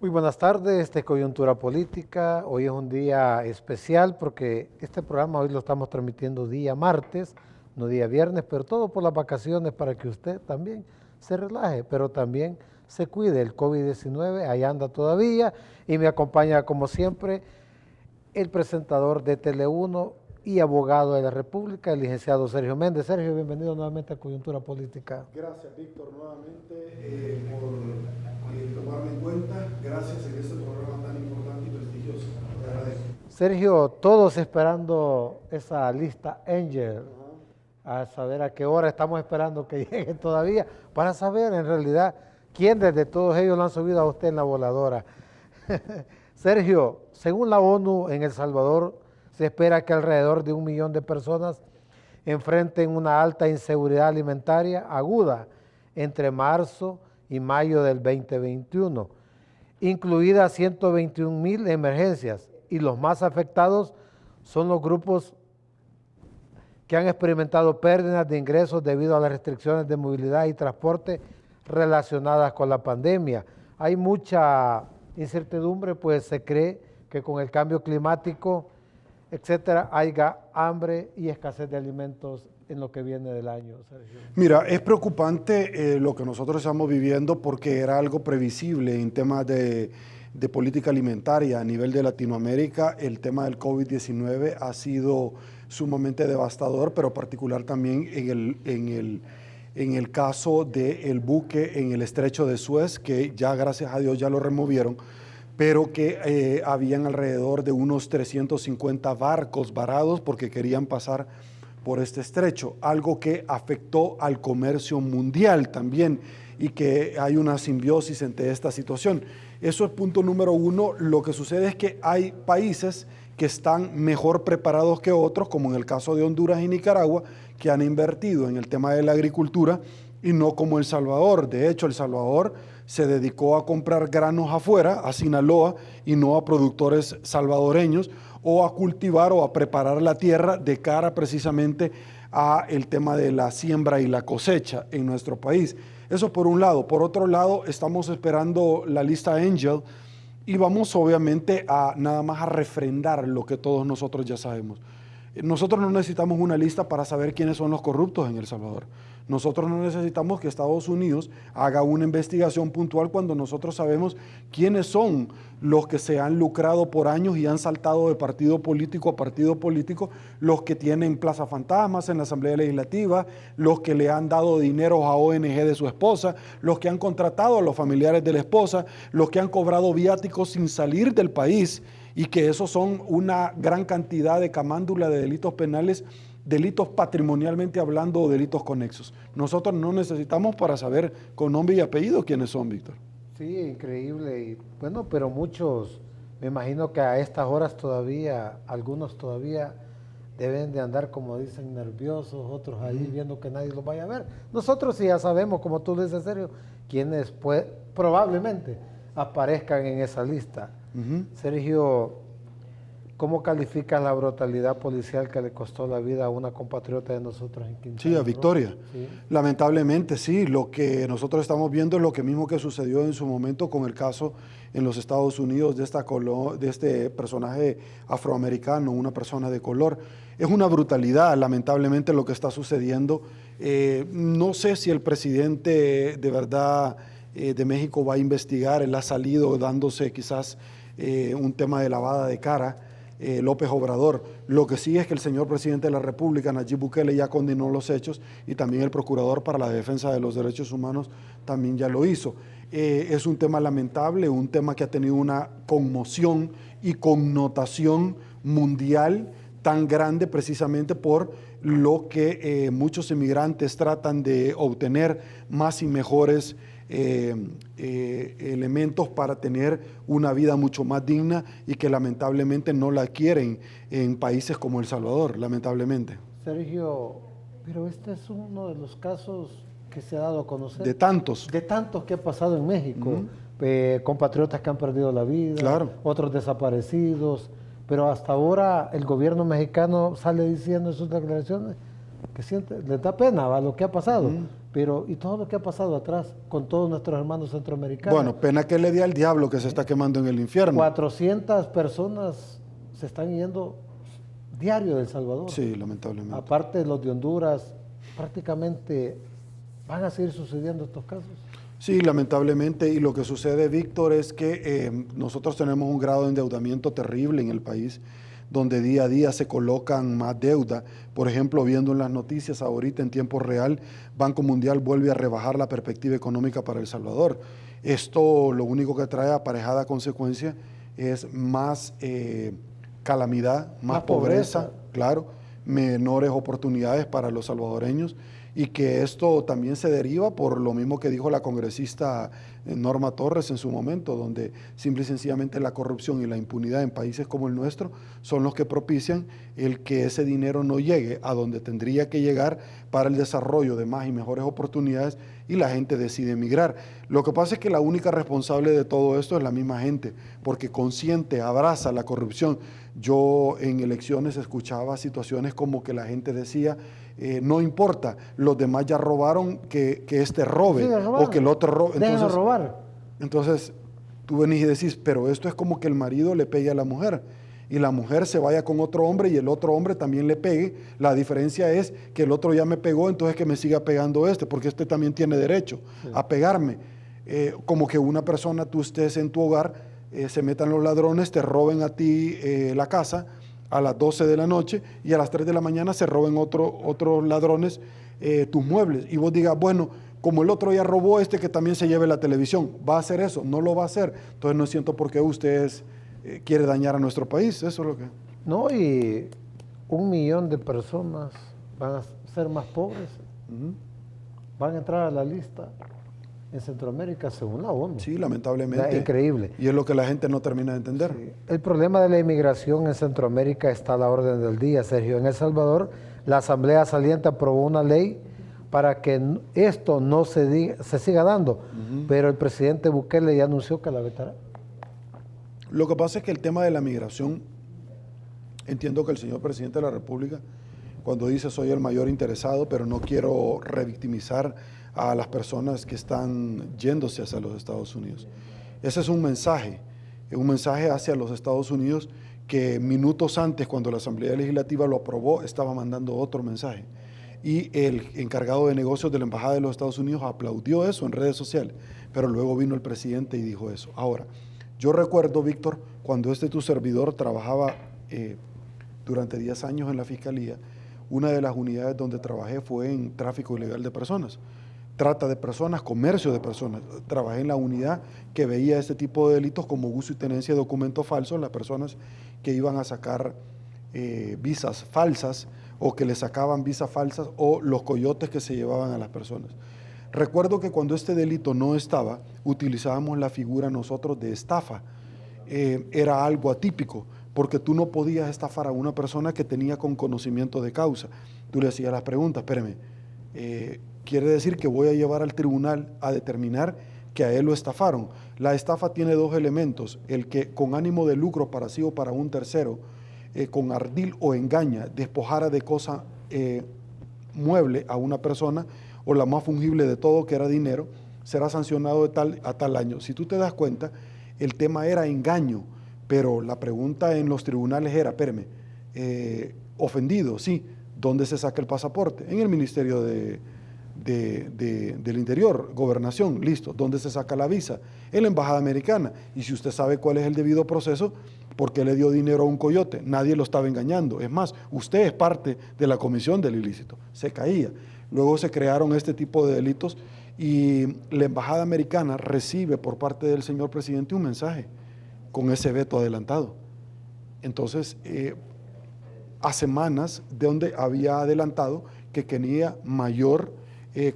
Muy buenas tardes, Coyuntura Política. Hoy es un día especial porque este programa hoy lo estamos transmitiendo día martes, no día viernes, pero todo por las vacaciones para que usted también se relaje, pero también se cuide. El COVID-19 ahí anda todavía y me acompaña como siempre el presentador de Tele1 y abogado de la República, el licenciado Sergio Méndez. Sergio, bienvenido nuevamente a Coyuntura Política. Gracias, Víctor, nuevamente por tomarme en cuenta. Gracias en este programa tan importante y prestigioso. Te agradezco. Sergio, todos esperando esa lista Angel, a saber a qué hora estamos esperando que llegue todavía, para saber en realidad quiénes de todos ellos lo han subido a usted en la voladora. Sergio, según la ONU en El Salvador, se espera que alrededor de 1 millón de personas enfrenten una alta inseguridad alimentaria aguda entre marzo y mayo del 2021, incluidas 121,000 emergencias, y los más afectados son los grupos que han experimentado pérdidas de ingresos debido a las restricciones de movilidad y transporte relacionadas con la pandemia. Hay mucha incertidumbre, pues se cree que con el cambio climático, etcétera, haya hambre y escasez de alimentos en lo que viene del año, Sergio. Mira, es preocupante lo que nosotros estamos viviendo porque era algo previsible en temas de política alimentaria a nivel de Latinoamérica. El tema del COVID-19 ha sido sumamente devastador, pero particular también en el caso del buque en el estrecho de Suez, que ya gracias a Dios ya lo removieron, pero que habían alrededor de unos 350 barcos varados porque querían pasar por este estrecho, algo que afectó al comercio mundial también y que hay una simbiosis entre esta situación. Eso es punto número uno. Lo que sucede es que hay países que están mejor preparados que otros, como en el caso de Honduras y Nicaragua, que han invertido en el tema de la agricultura y no como El Salvador. De hecho, El Salvador se dedicó a comprar granos afuera, a Sinaloa, y no a productores salvadoreños, o a cultivar o a preparar la tierra de cara precisamente a el tema de la siembra y la cosecha en nuestro país. Eso por un lado. Por otro lado, estamos esperando la lista Angel y vamos obviamente a nada más a refrendar lo que todos nosotros ya sabemos. Nosotros no necesitamos una lista para saber quiénes son los corruptos en El Salvador. Nosotros no necesitamos que Estados Unidos haga una investigación puntual cuando nosotros sabemos quiénes son los que se han lucrado por años y han saltado de partido político a partido político, los que tienen plaza fantasmas en la Asamblea Legislativa, los que le han dado dinero a ONG de su esposa, los que han contratado a los familiares de la esposa, los que han cobrado viáticos sin salir del país, y que esos son una gran cantidad de camándula de delitos penales, delitos patrimonialmente hablando o delitos conexos. Nosotros no necesitamos para saber con nombre y apellido quiénes son, Víctor. Sí, increíble. Y bueno, pero muchos, me imagino que a estas horas todavía, algunos todavía deben de andar, como dicen, nerviosos, otros ahí viendo que nadie los vaya a ver. Nosotros sí ya sabemos, como tú lo dices, Sergio, quiénes probablemente aparezcan en esa lista. Sergio, ¿cómo calificas la brutalidad policial que le costó la vida a una compatriota de nosotros en Quintana? Sí, a Victoria. Sí. Lamentablemente, sí. Lo que nosotros estamos viendo es lo que mismo que sucedió en su momento con el caso en los Estados Unidos de este personaje afroamericano, una persona de color. Es una brutalidad, lamentablemente, lo que está sucediendo. No sé si el presidente de verdad de México va a investigar. Él ha salido dándose quizás un tema de lavada de cara, López Obrador. Lo que sí es que el señor presidente de la República, Nayib Bukele, ya condenó los hechos, y también el procurador para la defensa de los derechos humanos también ya lo hizo. Es un tema lamentable, un tema que ha tenido una conmoción y connotación mundial tan grande precisamente por lo que muchos inmigrantes tratan de obtener más y mejores elementos para tener una vida mucho más digna, y que lamentablemente no la quieren en países como El Salvador, lamentablemente. Sergio, pero este es uno de los casos que se ha dado a conocer. De tantos. De tantos que ha pasado en México. Compatriotas que han perdido la vida, Claro. otros desaparecidos, pero hasta ahora el gobierno mexicano sale diciendo en sus declaraciones que les da pena, ¿va?, lo que ha pasado. Pero, ¿y todo lo que ha pasado atrás con todos nuestros hermanos centroamericanos? Bueno, pena que le dé al diablo que se está quemando en el infierno. 400 personas se están yendo diario de El Salvador. Sí, lamentablemente. Aparte de los de Honduras, prácticamente van a seguir sucediendo estos casos. Sí, lamentablemente, y lo que sucede, Víctor, es que nosotros tenemos un grado de endeudamiento terrible en el país, donde día a día se colocan más deuda. Por ejemplo, viendo en las noticias ahorita en tiempo real, Banco Mundial vuelve a rebajar la perspectiva económica para El Salvador. Esto lo único que trae aparejada consecuencia es más calamidad, más pobreza, claro, menores oportunidades para los salvadoreños, y que esto también se deriva por lo mismo que dijo la congresista Norma Torres en su momento, donde simple y sencillamente la corrupción y la impunidad en países como el nuestro son los que propician el que ese dinero no llegue a donde tendría que llegar para el desarrollo de más y mejores oportunidades, y la gente decide emigrar. Lo que pasa es que la única responsable de todo esto es la misma gente, porque consciente abraza la corrupción. Yo en elecciones escuchaba situaciones como que la gente decía, no importa, los demás ya robaron, que este robe, o que el otro robe. Déjenlo robar. Entonces tú venís y decís, pero esto es como que el marido le pegue a la mujer y la mujer se vaya con otro hombre y el otro hombre también le pegue. La diferencia es que el otro ya me pegó, entonces que me siga pegando porque este también tiene derecho a pegarme. Como que una persona, tú estés en tu hogar, se metan los ladrones, te roben a ti la casa a las 12 de la noche y a las 3 de la mañana se roben otros ladrones tus muebles, y vos digas, bueno, como el otro ya robó, que también se lleve la televisión. ¿Va a hacer eso? No lo va a hacer. Entonces no siento por qué ustedes quiere dañar a nuestro país. Eso es lo que... No, y 1 millón de personas van a ser más pobres. Van a entrar a la lista en Centroamérica según la ONU. Sí, lamentablemente. Es increíble. Y es lo que la gente no termina de entender. Sí. El problema de la inmigración en Centroamérica está a la orden del día, Sergio. En El Salvador, la Asamblea Saliente aprobó una ley para que esto no se siga dando, pero el presidente Bukele ya anunció que la vetará. Lo que pasa es que el tema de la migración, entiendo que el señor presidente de la República, cuando dice soy el mayor interesado, pero no quiero revictimizar a las personas que están yéndose hacia los Estados Unidos. Ese es un mensaje hacia los Estados Unidos que minutos antes, cuando la Asamblea Legislativa lo aprobó, estaba mandando otro mensaje. Y el encargado de negocios de la Embajada de los Estados Unidos aplaudió eso en redes sociales, pero luego vino el presidente y dijo eso. Ahora, yo recuerdo, Víctor, cuando tu servidor trabajaba durante 10 años en la Fiscalía, una de las unidades donde trabajé fue en tráfico ilegal de personas, trata de personas, comercio de personas. Trabajé en la unidad que veía este tipo de delitos como uso y tenencia de documentos falsos, las personas que iban a sacar visas falsas o que le sacaban visas falsas, o los coyotes que se llevaban a las personas. Recuerdo que cuando este delito no estaba, utilizábamos la figura nosotros de estafa. Era algo atípico, porque tú no podías estafar a una persona que tenía con conocimiento de causa. Tú le hacías las preguntas, espérame, quiere decir que voy a llevar al tribunal a determinar que a él lo estafaron. La estafa tiene 2 elementos, el que con ánimo de lucro para sí o para un tercero, con ardil o engaña, despojara de cosa mueble a una persona, o la más fungible de todo, que era dinero, será sancionado de tal a tal año. Si tú te das cuenta, el tema era engaño, pero la pregunta en los tribunales era, espérame, ofendido, sí, ¿dónde se saca el pasaporte? En el Ministerio del Interior, Gobernación, listo. ¿Dónde se saca la visa? En la Embajada Americana. Y si usted sabe cuál es el debido proceso, ¿por qué le dio dinero a un coyote? Nadie lo estaba engañando. Es más, usted es parte de la comisión del ilícito. Se caía. Luego se crearon este tipo de delitos y la Embajada Americana recibe por parte del señor presidente un mensaje con ese veto adelantado. Entonces, a semanas de donde había adelantado que quería mayor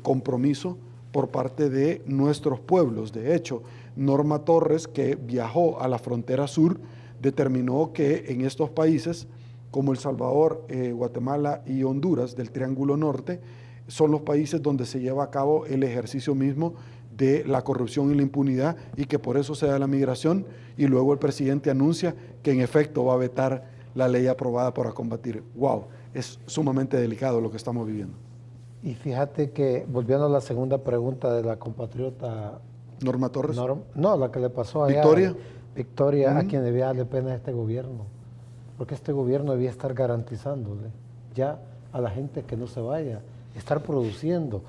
compromiso por parte de nuestros pueblos. De hecho, Norma Torres, que viajó a la frontera sur, determinó que en estos países como El Salvador, Guatemala y Honduras del Triángulo Norte son los países donde se lleva a cabo el ejercicio mismo de la corrupción y la impunidad, y que por eso se da la migración, y luego el presidente anuncia que en efecto va a vetar la ley aprobada para combatir. ¡Wow! Es sumamente delicado lo que estamos viviendo. Y fíjate que, volviendo a la segunda pregunta de la compatriota Norma Torres. no, la que le pasó allá. Victoria. Victoria, a quien debía darle pena a este gobierno. Porque este gobierno debía estar garantizándole ya a la gente que no se vaya, estar produciendo.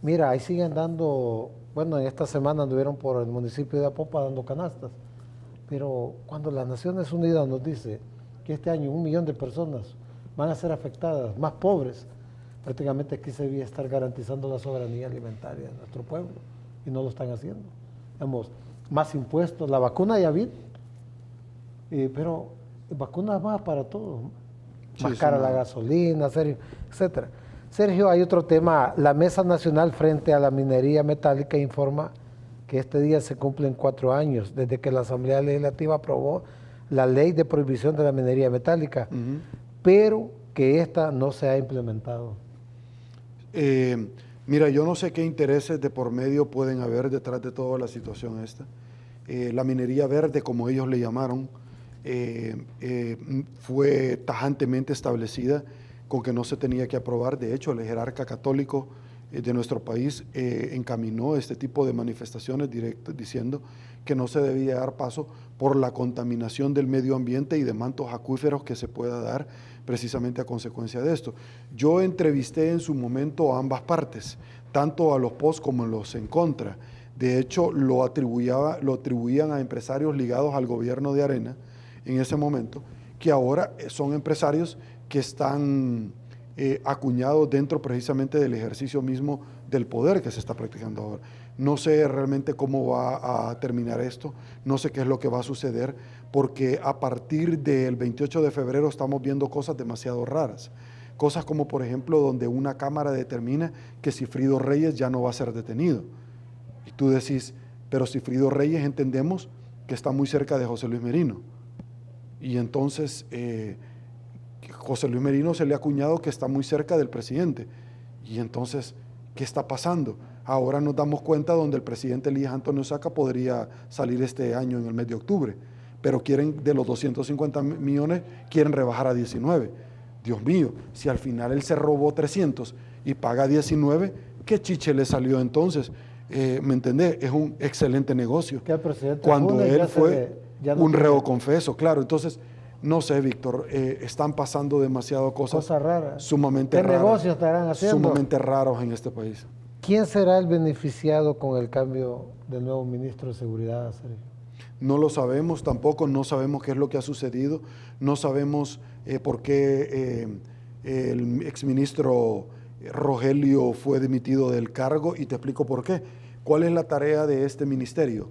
Mira, ahí siguen dando, bueno, en esta semana anduvieron por el municipio de Apopa dando canastas. Pero cuando las Naciones Unidas nos dice que este año 1 millón de personas van a ser afectadas, más pobres, prácticamente aquí se debía estar garantizando la soberanía alimentaria de nuestro pueblo y no lo están haciendo. Digamos, más impuestos, la vacuna ya vino, pero vacunas más para todos, más Sí, cara la gasolina, Sergio, etcétera. Sergio, hay otro tema. La Mesa Nacional frente a la minería metálica informa que este día se cumplen 4 años desde que la Asamblea Legislativa aprobó la ley de prohibición de la minería metálica, pero que esta no se ha implementado. Mira, yo no sé qué intereses de por medio pueden haber detrás de toda la situación esta. La minería verde, como ellos le llamaron, fue tajantemente establecida con que no se tenía que aprobar. De hecho, el jerarca católico de nuestro país encaminó este tipo de manifestaciones directas diciendo que no se debía dar paso por la contaminación del medio ambiente y de mantos acuíferos que se pueda dar precisamente a consecuencia de esto. Yo entrevisté en su momento a ambas partes, tanto a los pos como a los en contra. De hecho, lo atribuían a empresarios ligados al gobierno de Arena en ese momento, que ahora son empresarios que están acuñados dentro precisamente del ejercicio mismo del poder que se está practicando ahora. No sé realmente cómo va a terminar esto, no sé qué es lo que va a suceder, porque a partir del 28 de febrero estamos viendo cosas demasiado raras. Cosas como, por ejemplo, donde una cámara determina que Sigfrido Reyes ya no va a ser detenido. Y tú decís, pero Sigfrido Reyes entendemos que está muy cerca de José Luis Merino. Y entonces José Luis Merino se le ha acuñado que está muy cerca del presidente. Y entonces, ¿qué está pasando? Ahora nos damos cuenta donde el presidente Elías Antonio Saca podría salir este año en el mes de octubre, pero quieren, de los 250 millones, quieren rebajar a 19. Dios mío, si al final él se robó 300 y paga 19, ¿qué chiche le salió entonces? ¿Me entendés? Es un excelente negocio. Que el presidente cuando él fue un tiene... reo confeso, claro. Entonces, no sé, Víctor, están pasando demasiado cosas raras. Sumamente ¿Qué raras. ¿Qué negocios estarán haciendo? Sumamente raros en este país. ¿Quién será el beneficiado con el cambio del nuevo ministro de Seguridad, Sergio? No lo sabemos tampoco, no sabemos qué es lo que ha sucedido, no sabemos por qué el exministro Rogelio fue dimitido del cargo, y te explico por qué. ¿Cuál es la tarea de este ministerio?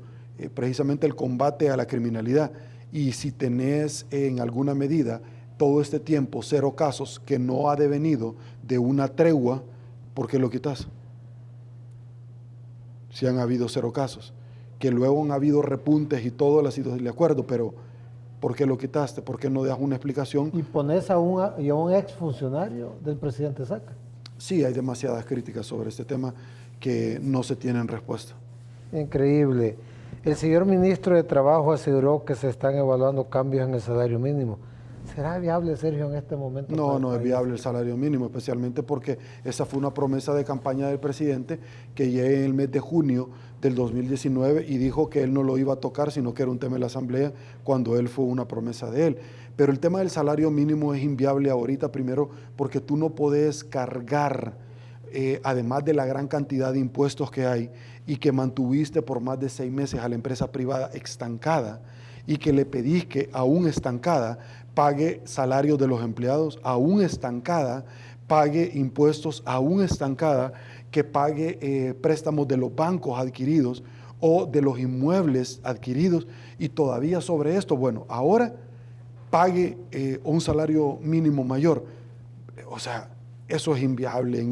Precisamente el combate a la criminalidad. Y si tenés en alguna medida todo este tiempo 0 casos que no ha devenido de una tregua, ¿por qué lo quitas? Si han habido 0 casos, que luego han habido repuntes y todo, la situación, de acuerdo, pero ¿por qué lo quitaste? ¿Por qué no das una explicación? Y pones a un exfuncionario del presidente Saca. Sí, hay demasiadas críticas sobre este tema que no se tienen respuesta. Increíble. El señor ministro de Trabajo aseguró que se están evaluando cambios en el salario mínimo. ¿Será viable, Sergio, en este momento? No, no es viable el salario mínimo, especialmente porque esa fue una promesa de campaña del presidente que llegue en el mes de junio del 2019 y dijo que él no lo iba a tocar, sino que era un tema de la Asamblea, cuando él fue una promesa de él. Pero el tema del salario mínimo es inviable ahorita, primero porque tú no podés cargar, además de la gran cantidad de impuestos que hay y que mantuviste por más de 6 meses a la empresa privada estancada, y que le pedís que aún estancada pague salarios de los empleados, aún estancada pague impuestos, aún estancada que pague préstamos de los bancos adquiridos o de los inmuebles adquiridos, y todavía sobre esto, bueno, ahora pague un salario mínimo mayor. O sea, eso es inviable en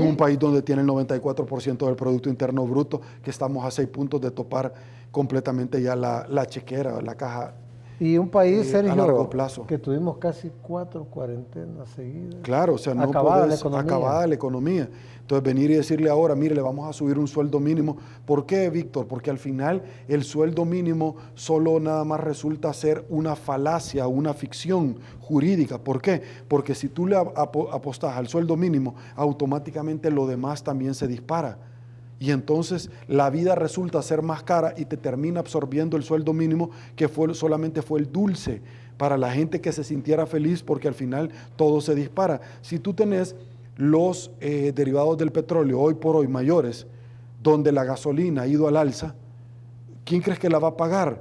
un país donde tiene el 94% del Producto Interno Bruto, que estamos a 6 puntos de topar completamente ya la chequera, la caja Y un país, a Sergio, largo plazo. que tuvimos casi 4 cuarentenas seguidas. Claro, o sea, no Acabada podés, la economía. acabada la economía. Entonces venir y decirle ahora, mire, le vamos a subir un sueldo mínimo. ¿Por qué, Víctor? Porque al final el sueldo mínimo solo nada más resulta ser una falacia, una ficción jurídica. ¿Por qué? Porque si tú le apostás al sueldo mínimo, automáticamente lo demás también se dispara. Y entonces la vida resulta ser más cara y te termina absorbiendo el sueldo mínimo, que solamente fue el dulce para la gente que se sintiera feliz, porque al final todo se dispara. Si tú tenés los derivados del petróleo hoy por hoy mayores, donde la gasolina ha ido al alza, ¿quién crees que la va a pagar?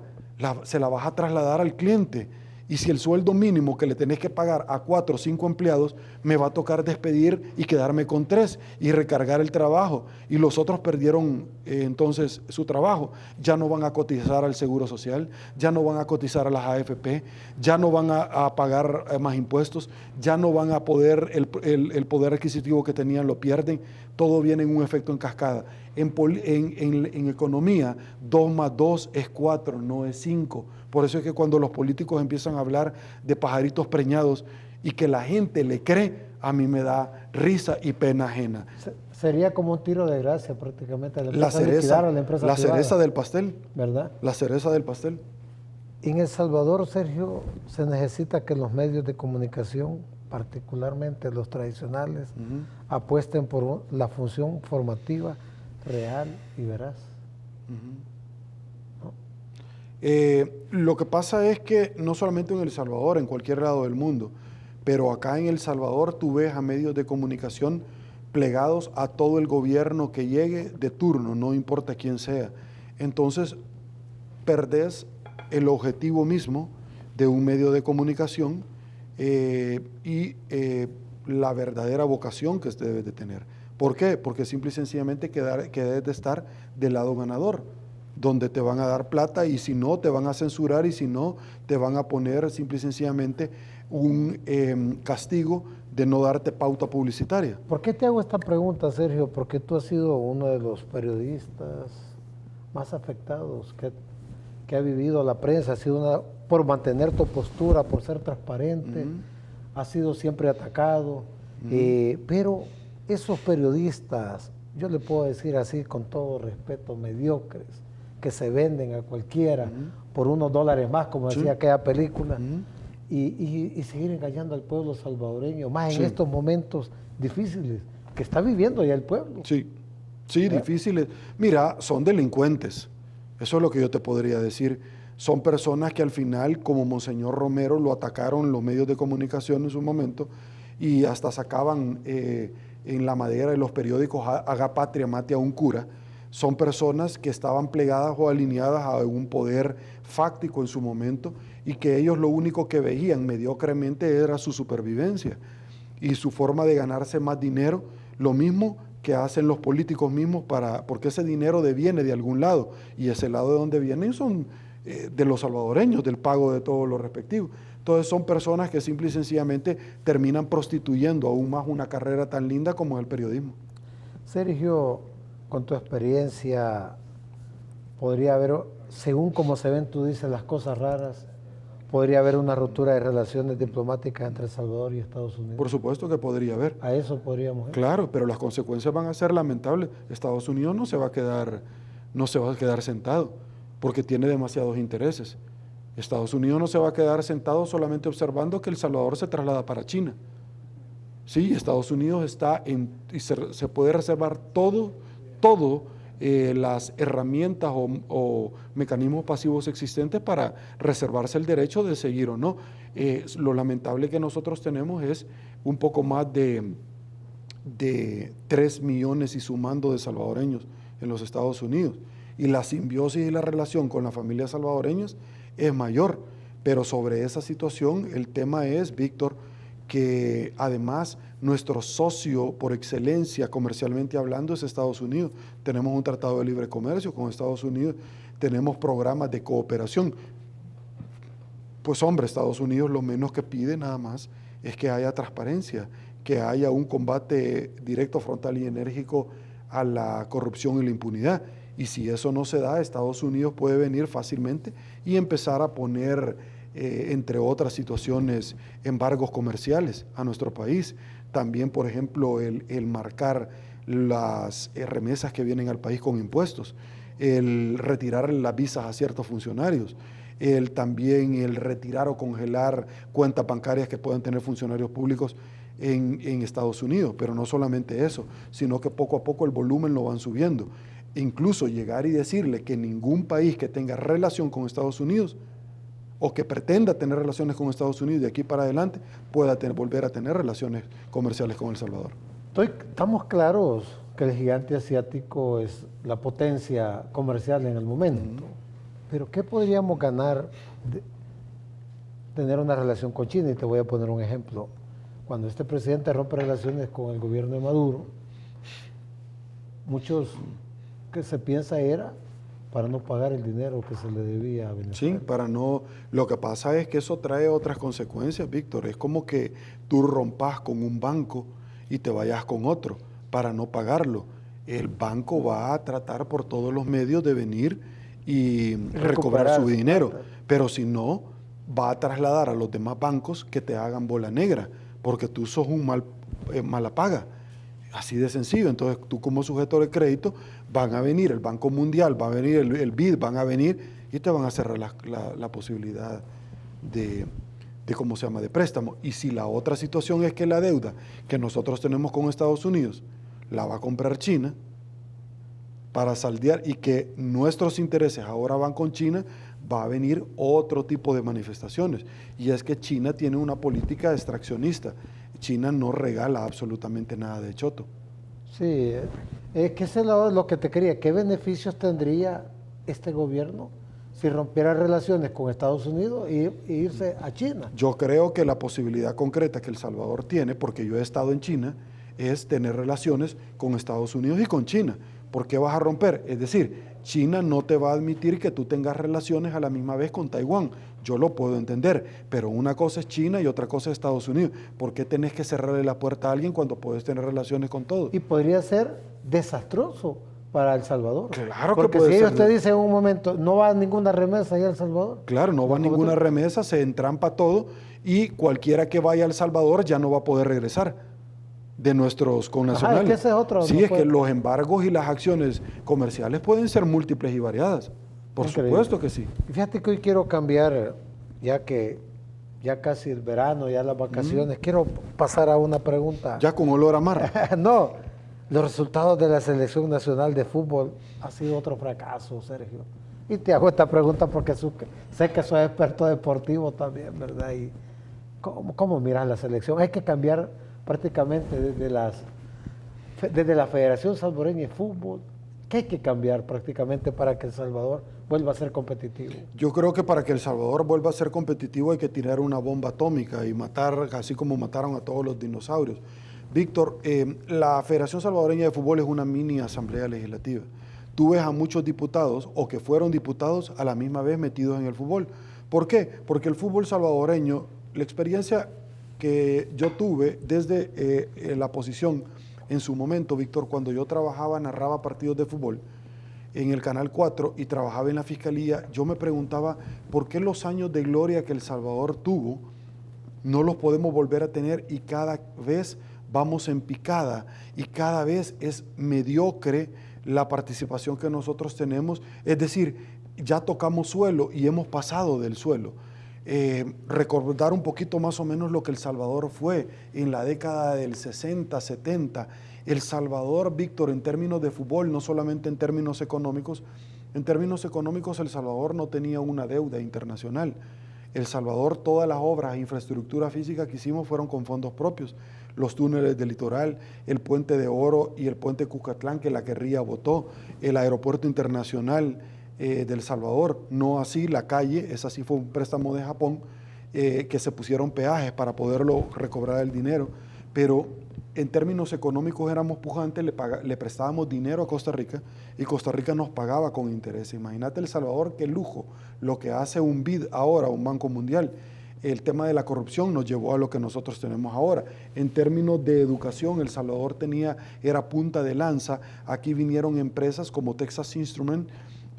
Se la vas a trasladar al cliente. Y si el sueldo mínimo que le tenés que pagar a 4 o 5 empleados, me va a tocar despedir y quedarme con 3 y recargar el trabajo. Y los otros perdieron entonces su trabajo. Ya no van a cotizar al Seguro Social, ya no van a cotizar a las AFP, ya no van a pagar más impuestos, ya no van a poder, el poder adquisitivo que tenían lo pierden. Todo viene en un efecto en cascada. En economía, 2 más 2 es 4, no es 5. Por eso es que cuando los políticos empiezan a hablar de pajaritos preñados y que la gente le cree, a mí me da risa y pena ajena. Sería como un tiro de gracia prácticamente. La cereza del pastel. ¿Verdad? La cereza del pastel. En El Salvador, Sergio, se necesita que los medios de comunicación, particularmente los tradicionales, apuesten por la función formativa real y veraz. Lo que pasa es que no solamente en El Salvador, en cualquier lado del mundo, pero acá en El Salvador tú ves a medios de comunicación plegados a todo el gobierno que llegue de turno, no importa quién sea. Entonces, perdés el objetivo mismo de un medio de comunicación y la verdadera vocación que debes de tener. ¿Por qué? Porque simple y sencillamente que debes de estar del lado ganador, donde te van a dar plata y si no, te van a censurar y si no, te van a poner simple y sencillamente un castigo de no darte pauta publicitaria. ¿Por qué te hago esta pregunta, Sergio? Porque tú has sido uno de los periodistas más afectados que ha vivido la prensa, has sido por mantener tu postura, por ser transparente, has sido siempre atacado, pero esos periodistas, yo le puedo decir así con todo respeto, mediocres, que se venden a cualquiera por unos dólares más, como decía aquella película, y seguir engañando al pueblo salvadoreño, más en estos momentos difíciles que está viviendo ya el pueblo. Sí, difíciles. Mira, son delincuentes, eso es lo que yo te podría decir. Son personas que al final, como Monseñor Romero, lo atacaron los medios de comunicación en su momento y hasta sacaban en la madera de los periódicos, haga patria, mate a un cura. Son personas que estaban plegadas o alineadas a un poder fáctico en su momento y que ellos lo único que veían mediocremente era su supervivencia y su forma de ganarse más dinero, lo mismo que hacen los políticos mismos porque ese dinero deviene de algún lado y ese lado de donde vienen son de los salvadoreños, del pago de todos los respectivos. Entonces son personas que simple y sencillamente terminan prostituyendo aún más una carrera tan linda como es el periodismo. Sergio, con tu experiencia, podría haber, según como se ven, tú dices las cosas raras, podría haber una ruptura de relaciones diplomáticas entre El Salvador y Estados Unidos. Por supuesto que podría haber. A eso podríamos ir. Claro, pero las consecuencias van a ser lamentables. Estados Unidos no se va a quedar sentado porque tiene demasiados intereses. Estados Unidos no se va a quedar sentado solamente observando que El Salvador se traslada para China. Sí, Estados Unidos está y se puede reservar todo las herramientas o mecanismos pasivos existentes para reservarse el derecho de seguir o no. Lo lamentable que nosotros tenemos es un poco más de 3 millones y sumando de salvadoreños en los Estados Unidos. Y la simbiosis y la relación con las familias salvadoreñas es mayor. Pero sobre esa situación el tema es, Víctor, que además nuestro socio por excelencia comercialmente hablando es Estados Unidos. Tenemos un tratado de libre comercio con Estados Unidos, tenemos programas de cooperación. Pues hombre, Estados Unidos lo menos que pide nada más es que haya transparencia, que haya un combate directo, frontal y enérgico a la corrupción y la impunidad. Y si eso no se da, Estados Unidos puede venir fácilmente y empezar a poner entre otras situaciones, embargos comerciales a nuestro país. También, por ejemplo, el marcar las remesas que vienen al país con impuestos, el retirar las visas a ciertos funcionarios, también el retirar o congelar cuentas bancarias que puedan tener funcionarios públicos en Estados Unidos. Pero no solamente eso, sino que poco a poco el volumen lo van subiendo. Incluso llegar y decirle que ningún país que tenga relación con Estados Unidos o que pretenda tener relaciones con Estados Unidos de aquí para adelante pueda volver a tener relaciones comerciales con El Salvador. Estamos claros que el gigante asiático es la potencia comercial en el momento, pero ¿qué podríamos ganar de tener una relación con China? Y te voy a poner un ejemplo. Cuando este presidente rompe relaciones con el gobierno de Maduro, muchos que se piensa era para no pagar el dinero que se le debía a Venezuela. Sí, para no... Lo que pasa es que eso trae otras consecuencias, Víctor. Es como que tú rompas con un banco y te vayas con otro para no pagarlo. El banco va a tratar por todos los medios de venir y recobrar su dinero. Pero si no, va a trasladar a los demás bancos que te hagan bola negra, porque tú sos un mala paga. Así de sencillo. Entonces tú como sujeto de crédito van a venir, el Banco Mundial, va a venir el BID, van a venir y te van a cerrar la posibilidad de ¿cómo se llama?, de préstamo. Y si la otra situación es que la deuda que nosotros tenemos con Estados Unidos la va a comprar China para saldear y que nuestros intereses ahora van con China, va a venir otro tipo de manifestaciones. Y es que China tiene una política extraccionista. China no regala absolutamente nada de choto. Sí, es que eso es lo que te quería. ¿Qué beneficios tendría este gobierno si rompiera relaciones con Estados Unidos e irse a China? Yo creo que la posibilidad concreta que El Salvador tiene, porque yo he estado en China, es tener relaciones con Estados Unidos y con China. ¿Por qué vas a romper? Es decir, China no te va a admitir que tú tengas relaciones a la misma vez con Taiwán. Yo lo puedo entender, pero una cosa es China y otra cosa es Estados Unidos. ¿Por qué tenés que cerrarle la puerta a alguien cuando puedes tener relaciones con todos? Y podría ser desastroso para El Salvador. Claro que porque puede si ellos ser. te dicen en un momento, no va ninguna remesa allá a El Salvador. Claro, no va ninguna remesa, se entrampa todo y cualquiera que vaya a El Salvador ya no va a poder regresar de nuestros connacionales. Es que ese es otro. Sí, no es que los embargos y las acciones comerciales pueden ser múltiples y variadas. Por supuesto que sí. Fíjate que hoy quiero cambiar, ya que ya casi el verano, ya las vacaciones, quiero pasar a una pregunta. Ya con olor a mar. No, los resultados de la Selección Nacional de Fútbol ha sido otro fracaso, Sergio. Y te hago esta pregunta porque sé que soy experto deportivo también, ¿verdad? Y ¿cómo miras la selección? Hay que cambiar prácticamente desde la Federación Salvadoreña de Fútbol. ¿Qué hay que cambiar prácticamente para que El Salvador vuelva a ser competitivo? Yo creo que para que El Salvador vuelva a ser competitivo hay que tirar una bomba atómica y matar, así como mataron a todos los dinosaurios. Víctor, la Federación Salvadoreña de Fútbol es una mini asamblea legislativa. Tú ves a muchos diputados o que fueron diputados a la misma vez metidos en el fútbol. ¿Por qué? Porque el fútbol salvadoreño, la experiencia que yo tuve desde la posición en su momento, Víctor, cuando yo narraba partidos de fútbol en el Canal 4 y trabajaba en la Fiscalía, yo me preguntaba por qué los años de gloria que El Salvador tuvo no los podemos volver a tener y cada vez vamos en picada y cada vez es mediocre la participación que nosotros tenemos. Es decir, ya tocamos suelo y hemos pasado del suelo. Recordar un poquito más o menos lo que El Salvador fue en la década del 60, 70. El Salvador, Víctor, en términos de fútbol, no solamente en términos económicos El Salvador no tenía una deuda internacional. El Salvador, todas las obras e infraestructura física que hicimos fueron con fondos propios. Los túneles del litoral, el puente de Oro y el puente Cuscatlán que la guerrilla votó, el aeropuerto internacional del Salvador, no así la calle, esa sí fue un préstamo de Japón, que se pusieron peajes para poderlo recobrar el dinero, pero en términos económicos éramos pujantes, le prestábamos dinero a Costa Rica y Costa Rica nos pagaba con interés. Imagínate El Salvador, qué lujo, lo que hace un BID ahora, un Banco Mundial. El tema de la corrupción nos llevó a lo que nosotros tenemos ahora. En términos de educación, El Salvador era punta de lanza. Aquí vinieron empresas como Texas Instruments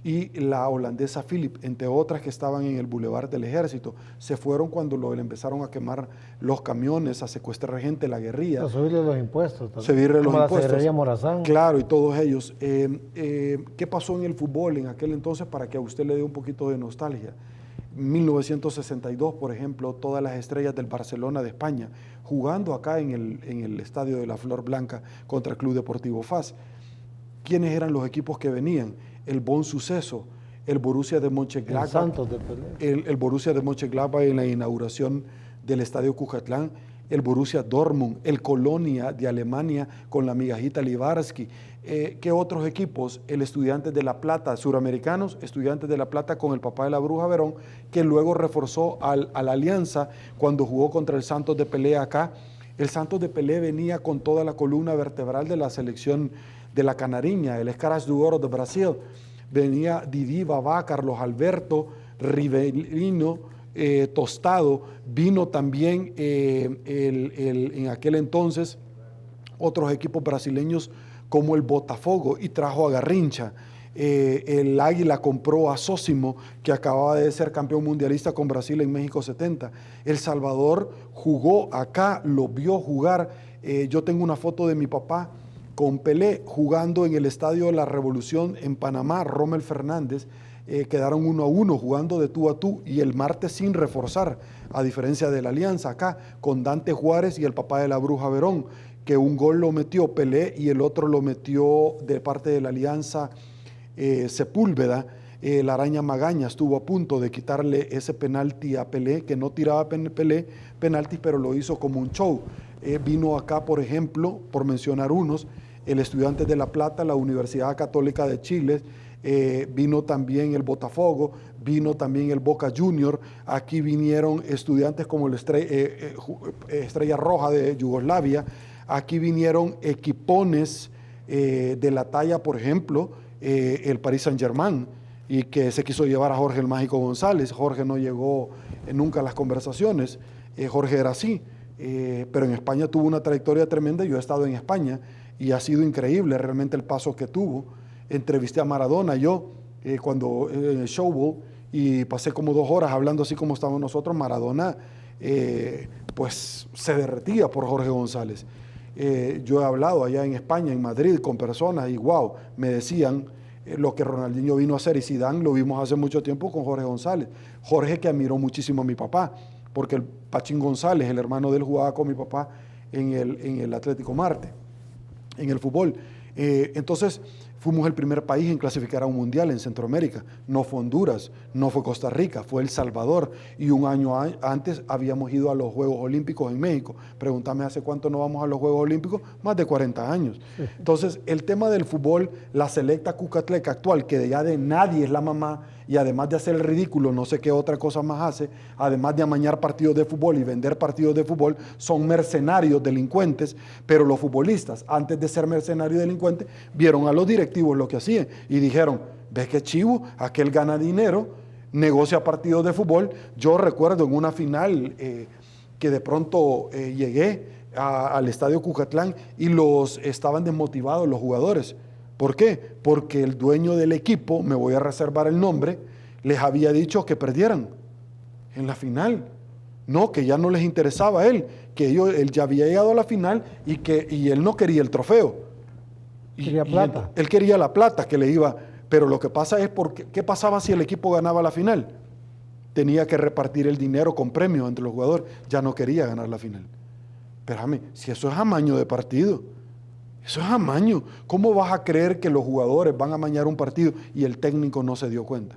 y la holandesa Philip, entre otras que estaban en el Boulevard del Ejército. Se fueron cuando le empezaron a quemar los camiones, a secuestrar gente, la guerrilla. A subirle los impuestos también. Subirle los Como la impuestos. Cerrería Morazán. Claro, y todos ellos. ¿Qué pasó en el fútbol en aquel entonces para que a usted le dé un poquito de nostalgia? 1962, por ejemplo, todas las estrellas del Barcelona de España, jugando acá en el Estadio de la Flor Blanca contra el Club Deportivo FAS. ¿Quiénes eran los equipos que venían? El Bon Suceso, el Borussia de Mönchengladbach, El Santos de Pelé. el Borussia de Mönchengladbach en la inauguración del Estadio Cuscatlán, el Borussia Dortmund, el Colonia de Alemania con la migajita Libarski. ¿Qué otros equipos? El Estudiantes de La Plata, suramericanos, Estudiantes de La Plata con el papá de la Bruja Verón, que luego reforzó a la Alianza cuando jugó contra el Santos de Pelé acá. El Santos de Pelé venía con toda la columna vertebral de la selección de la Canariña, el Escaras do Oro de Brasil. Venía Didi, Babá, Carlos Alberto, Rivelino, Tostado. Vino también en aquel entonces otros equipos brasileños como el Botafogo y trajo a Garrincha. El Águila compró a Sósimo, que acababa de ser campeón mundialista con Brasil en México 70. El Salvador jugó acá, lo vio jugar. Yo tengo una foto de mi papá con Pelé jugando en el Estadio de la Revolución en Panamá. Rommel Fernández, quedaron 1-1 jugando de tú a tú y el martes sin reforzar, a diferencia de la Alianza acá, con Dante Juárez y el papá de la Bruja Verón, que un gol lo metió Pelé y el otro lo metió de parte de la Alianza Sepúlveda. La Araña Magaña estuvo a punto de quitarle ese penalti a Pelé, que no tiraba Pelé penaltis, pero lo hizo como un show. Vino acá, por ejemplo, por mencionar unos, el Estudiantes de La Plata, la Universidad Católica de Chile, vino también el Botafogo, vino también el Boca Junior. Aquí vinieron estudiantes como el Estrella Roja de Yugoslavia. Aquí vinieron equipones de la talla, por ejemplo, el Paris Saint-Germain, y que se quiso llevar a Jorge el Mágico González. Jorge no llegó nunca a las conversaciones. Jorge era así, pero en España tuvo una trayectoria tremenda. Yo he estado en España y ha sido increíble realmente el paso que tuvo. Entrevisté a Maradona yo cuando en el Show Bowl y pasé como 2 horas hablando así como estábamos nosotros. Maradona pues se derretía por Jorge González. Yo he hablado allá en España, en Madrid, con personas y wow, me decían lo que Ronaldinho vino a hacer, y Zidane lo vimos hace mucho tiempo con Jorge González. Jorge, que admiró muchísimo a mi papá, porque el Pachín González, el hermano de él, jugaba con mi papá en el Atlético Marte, en el fútbol. Entonces fuimos el primer país en clasificar a un mundial en Centroamérica. No fue Honduras, no fue Costa Rica, fue El Salvador, y un año antes habíamos ido a los Juegos Olímpicos en México. Pregúntame hace cuánto no vamos a los Juegos Olímpicos, más de 40 años. Entonces el tema del fútbol, la selecta Cuscatleca actual, que ya de nadie es la mamá, y además de hacer el ridículo, no sé qué otra cosa más hace, además de amañar partidos de fútbol y vender partidos de fútbol, son mercenarios delincuentes. Pero los futbolistas, antes de ser mercenarios delincuentes, vieron a los directivos lo que hacían y dijeron: ¿ves qué chivo? Aquel gana dinero, negocia partidos de fútbol. Yo recuerdo en una final que de pronto llegué al Estadio Cuscatlán y estaban desmotivados los jugadores. ¿Por qué? Porque el dueño del equipo, me voy a reservar el nombre, les había dicho que perdieran en la final. No, que ya no les interesaba a él, que él ya había llegado a la final y él no quería el trofeo. Quería plata. Él quería la plata que le iba, pero lo que pasa es ¿qué pasaba si el equipo ganaba la final? Tenía que repartir el dinero con premios entre los jugadores, ya no quería ganar la final. Espérame, si eso es amaño de partido, eso es amaño. ¿Cómo vas a creer que los jugadores van a amañar un partido y el técnico no se dio cuenta?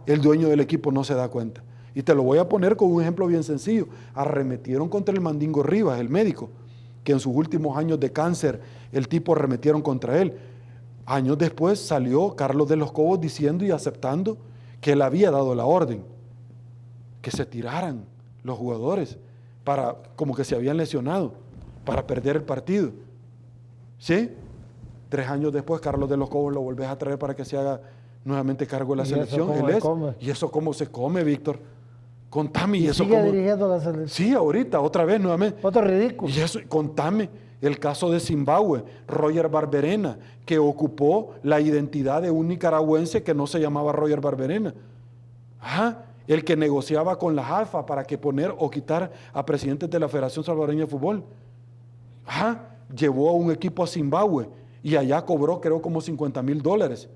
El dueño del equipo no se da cuenta. Y te lo voy a poner con un ejemplo bien sencillo. Arremetieron contra el Mandingo Rivas, el médico, que en sus últimos años de cáncer, el tipo arremetieron contra él. Años después salió Carlos de los Cobos diciendo y aceptando que él había dado la orden, que se tiraran los jugadores, como que se habían lesionado, para perder el partido. ¿Sí? 3 años después, Carlos de los Cobos lo volvés a traer para que se haga nuevamente cargo de la selección. ¿Y eso cómo se come, Víctor? Contame. ¿Y eso sigue cómo? Dirigiendo la selección. Sí, ahorita, otra vez, nuevamente. Otro ridículo. Y eso, contame, El caso de Zimbabue, Roger Barberena, que ocupó la identidad de un nicaragüense que no se llamaba Roger Barberena. El que negociaba con la ALFA para que poner o quitar a presidentes de la Federación Salvadoreña de Fútbol. Llevó a un equipo a Zimbabue y allá cobró creo como $50,000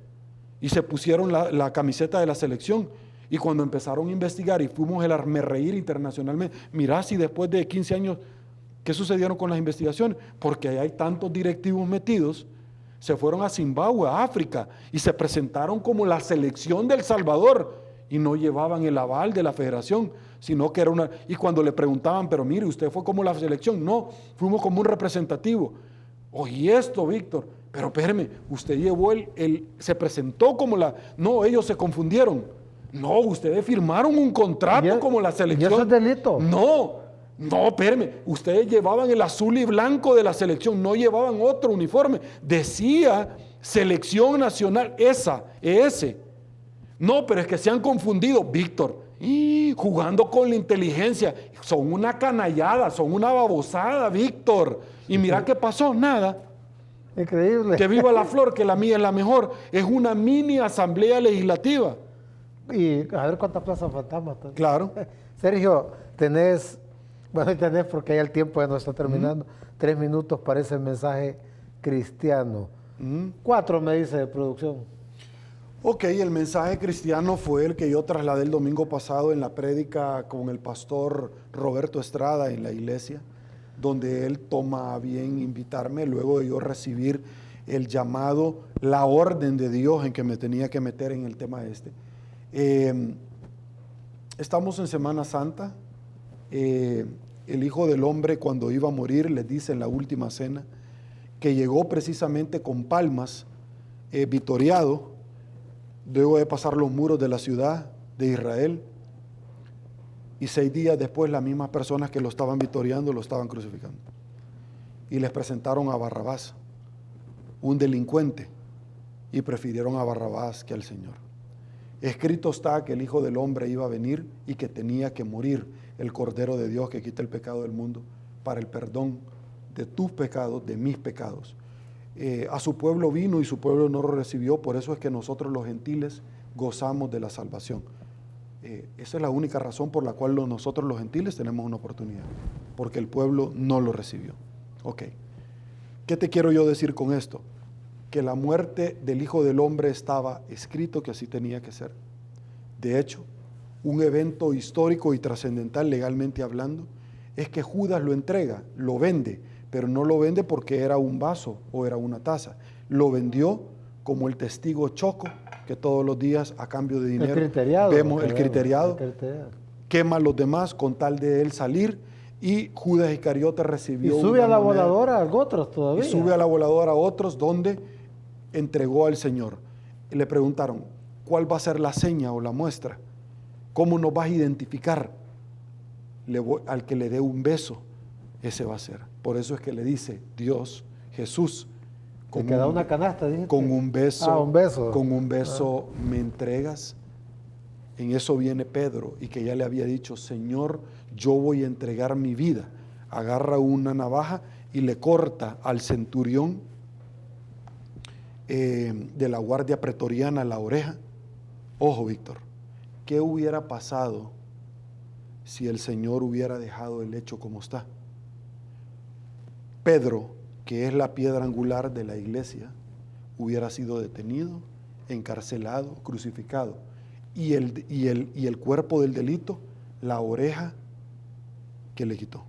y se pusieron la camiseta de la selección. Y cuando empezaron a investigar y fuimos el hazmerreír internacionalmente, mirá si después de 15 años, ¿qué sucedieron con las investigaciones? Porque ahí hay tantos directivos metidos, se fueron a Zimbabue, a África, y se presentaron como la selección de El Salvador, y no llevaban el aval de la federación, sino que era una... Y cuando le preguntaban, pero mire, usted fue como la selección, no, fuimos como un representativo. Oye esto, Víctor, pero espéreme, usted llevó se presentó como la... No, ellos se confundieron. No, ustedes firmaron un contrato como la selección. ¿Y eso es delito? No, espérame, ustedes llevaban el azul y blanco de la selección, no llevaban otro uniforme. Decía Selección Nacional, ese. No, pero es que se han confundido, Víctor, jugando con la inteligencia. Son una canallada, son una babosada, Víctor. Y mira qué pasó, nada. Increíble. Que viva la flor, que la mía es la mejor. Es una mini asamblea legislativa. Y a ver cuántas plazas faltamos. Claro. Sergio, tenés porque ya el tiempo ya no está terminando, 3 minutos para ese mensaje cristiano. 4 me dice de producción. Ok, el mensaje cristiano fue el que yo trasladé el domingo pasado en la prédica con el pastor Roberto Estrada en la iglesia, donde él toma a bien invitarme luego de yo recibir el llamado, la orden de Dios en que me tenía que meter en el tema este. Estamos en Semana Santa. El Hijo del Hombre, cuando iba a morir, les dice en la última cena que llegó precisamente con palmas, vitoreado, luego de pasar los muros de la ciudad de Israel, y 6 días después las mismas personas que lo estaban vitoreando lo estaban crucificando. Y les presentaron a Barrabás, un delincuente, y prefirieron a Barrabás que al Señor. Escrito está que el Hijo del Hombre iba a venir y que tenía que morir, el Cordero de Dios que quita el pecado del mundo, para el perdón de tus pecados, de mis pecados. A su pueblo vino y su pueblo no lo recibió, por eso es que nosotros los gentiles gozamos de la salvación. Esa es la única razón por la cual nosotros los gentiles tenemos una oportunidad, porque el pueblo no lo recibió. Ok, ¿qué te quiero yo decir con esto? Que la muerte del Hijo del Hombre estaba escrito que así tenía que ser. De hecho, un evento histórico y trascendental legalmente hablando es que Judas lo entrega, lo vende, pero no lo vende porque era un vaso o era una taza. Lo vendió como el testigo choco, que todos los días a cambio de dinero vemos el criteriado, quema a los demás con tal de él salir, y Judas Iscariote recibió y sube a la voladora a otros todavía. Y sube a la voladora a otros donde entregó al Señor. Y le preguntaron, ¿cuál va a ser la seña o la muestra? ¿Cómo nos vas a identificar? Al que le dé un beso, ese va a ser. Por eso es que le dice Dios, Jesús, con que da una canasta, dijiste. Con un beso, un beso. Con un beso me entregas. En eso viene Pedro, y que ya le había dicho, Señor, yo voy a entregar mi vida. Agarra una navaja y le corta al centurión de la guardia pretoriana la oreja. Ojo, Víctor, ¿qué hubiera pasado si el Señor hubiera dejado el hecho como está? Pedro, que es la piedra angular de la iglesia, hubiera sido detenido, encarcelado, crucificado, y el cuerpo del delito, la oreja que le quitó,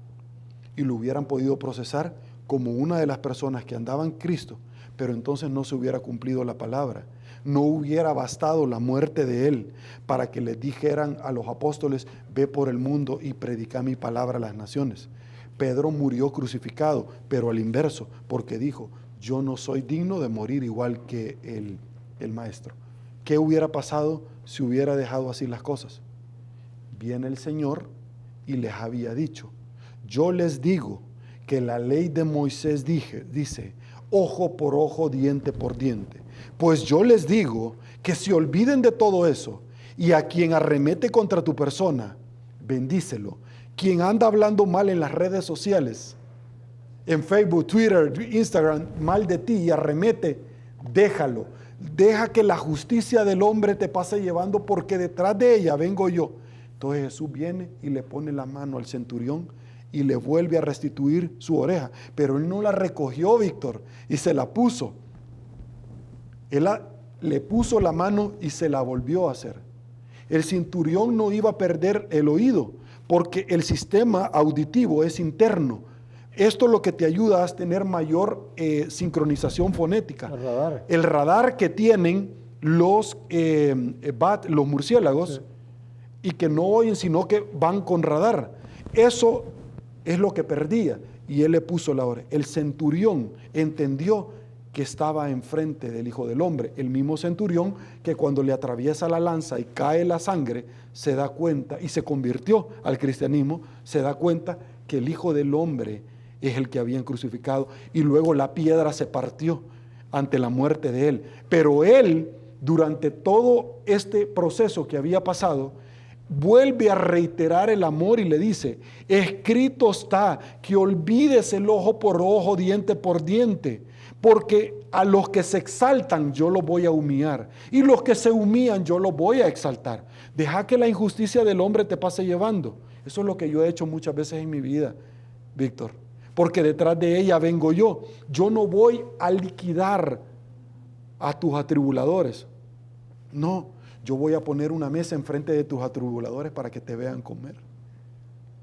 y lo hubieran podido procesar como una de las personas que andaba en Cristo, pero entonces no se hubiera cumplido la palabra. No hubiera bastado la muerte de él para que les dijeran a los apóstoles, ve por el mundo y predica mi palabra a las naciones. Pedro murió crucificado, pero al inverso, porque dijo, yo no soy digno de morir igual que el maestro. ¿Qué hubiera pasado si hubiera dejado así las cosas? Viene el Señor y les había dicho, yo les digo que la ley de Moisés dice, ojo por ojo, diente por diente. Pues yo les digo que se olviden de todo eso, y a quien arremete contra tu persona, bendícelo. Quien anda hablando mal en las redes sociales, en Facebook, Twitter, Instagram mal de ti y arremete, déjalo. Deja que la justicia del hombre te pase llevando, porque detrás de ella vengo yo. Entonces Jesús viene y le pone la mano al centurión y le vuelve a restituir su oreja. Pero él no la recogió, Víctor, y se la puso. Él le puso la mano y se la volvió a hacer. El centurión no iba a perder el oído, porque el sistema auditivo es interno. Esto lo que te ayuda es tener mayor sincronización fonética. El radar que tienen los murciélagos, sí, y que no oyen, sino que van con radar. Eso es lo que perdía, y él le puso la oreja. El centurión entendió que estaba enfrente del Hijo del Hombre, el mismo centurión que cuando le atraviesa la lanza y cae la sangre, se da cuenta, y se convirtió al cristianismo, se da cuenta que el Hijo del Hombre es el que habían crucificado, y luego la piedra se partió ante la muerte de él. Pero él, durante todo este proceso que había pasado, vuelve a reiterar el amor y le dice: escrito está que olvides el ojo por ojo, diente por diente, porque a los que se exaltan yo los voy a humillar, y los que se humillan yo los voy a exaltar. Deja que la injusticia del hombre te pase llevando. Eso es lo que yo he hecho muchas veces en mi vida, Víctor, porque detrás de ella vengo yo. Yo no voy a liquidar a tus atribuladores, no. Yo voy a poner una mesa enfrente de tus atribuladores para que te vean comer.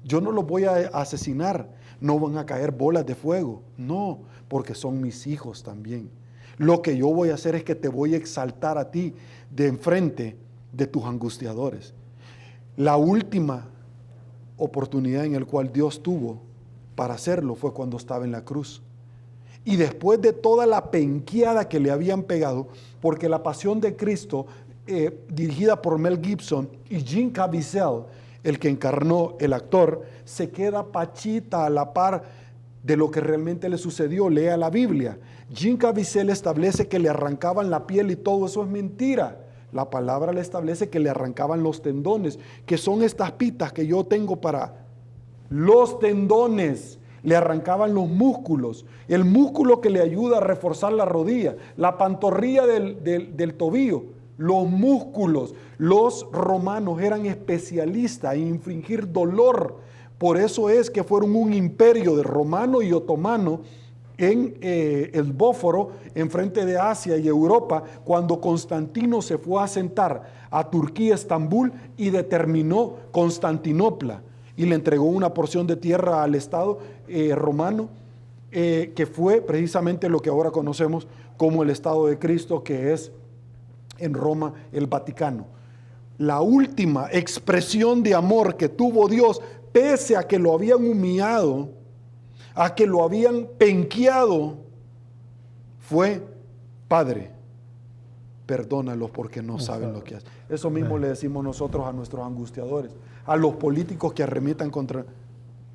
Yo no los voy a asesinar, no van a caer bolas de fuego, no, porque son mis hijos también. Lo que yo voy a hacer es que te voy a exaltar a ti de enfrente de tus angustiadores. La última oportunidad en la cual Dios tuvo para hacerlo fue cuando estaba en la cruz. Y después de toda la penqueada que le habían pegado, porque La Pasión de Cristo, dirigida por Mel Gibson, y Jim Caviezel, el que encarnó el actor, se queda pachita a la par de lo que realmente le sucedió. Lea la Biblia. Jim Caviezel establece que le arrancaban la piel y todo eso es mentira. La palabra le establece que le arrancaban los tendones, que son estas pitas que yo tengo para los tendones. Le arrancaban los músculos, el músculo que le ayuda a reforzar la rodilla, la pantorrilla del tobillo. Los músculos. Los romanos eran especialistas en infligir dolor. Por eso es que fueron un imperio de romano y otomano en el Bósforo, enfrente de Asia y Europa, cuando Constantino se fue a asentar a Turquía, Estambul, y determinó Constantinopla, y le entregó una porción de tierra al Estado romano, que fue precisamente lo que ahora conocemos como el Estado de Cristo, que es en Roma el Vaticano. La última expresión de amor que tuvo Dios, pese a que lo habían humillado, a que lo habían penqueado, fue: Padre, perdónalos porque no saben lo que hacen. Eso mismo le decimos nosotros a nuestros angustiadores, a los políticos que arremitan contra,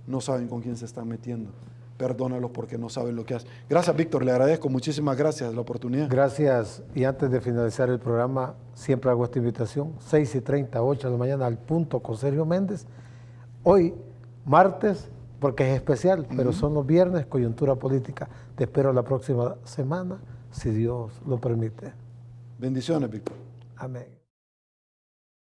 no saben con quién se están metiendo. Perdónalos porque no saben lo que hacen. Gracias, Víctor, le agradezco, muchísimas gracias la oportunidad. Gracias, y antes de finalizar el programa, siempre hago esta invitación: 6:30, 8 de la mañana, al punto con Sergio Méndez. Hoy, martes, porque es especial, pero son los viernes, coyuntura política. Te espero la próxima semana, si Dios lo permite. Bendiciones, Víctor. Amén.